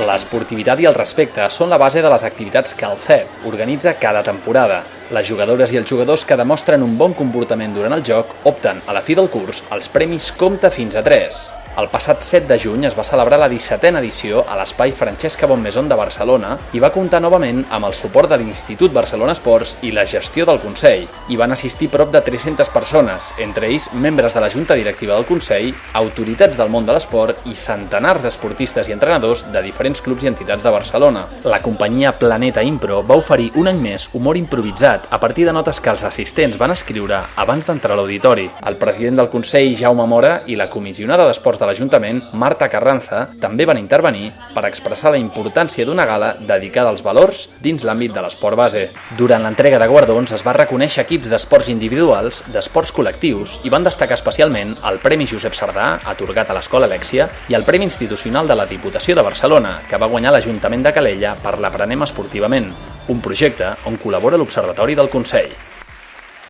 L'esportivitat i el respecte són la base de les activitats que el CEP organitza cada temporada. Les jugadores i els jugadors que demostren un bon comportament durant el joc opten, a la fi del curs, als premis Compte fins a 3. El passat 7 de juny es va celebrar la 17a edició a l'espai Francesca Bonnemaison de Barcelona i va comptar novament amb el suport de l'Institut Barcelona Esports i la gestió del Consell. Hi van assistir prop de 300 persones, entre ells membres de la Junta Directiva del Consell, autoritats del món de l'esport i centenars d'esportistes i entrenadors de diferents clubs i entitats de Barcelona. La companyia Planeta Impro va oferir un any més humor improvisat a partir de notes que els assistents van escriure abans d'entrar a l'auditori. El president del Consell, Jaume Mora, i la comissionada d'Esports de l'Ajuntament, Marta Carranza, també van intervenir per expressar la importància d'una gala dedicada als valors dins l'àmbit de l'esport base. Durant l'entrega de guardons es va reconèixer equips d'esports individuals, d'esports col·lectius i van destacar especialment el Premi Josep Sardà, atorgat a l'Escola Alèxia, i el Premi Institucional de la Diputació de Barcelona, que va guanyar l'Ajuntament de Calella per l'Aprenem Esportivament, un projecte on col·labora l'Observatori del Consell.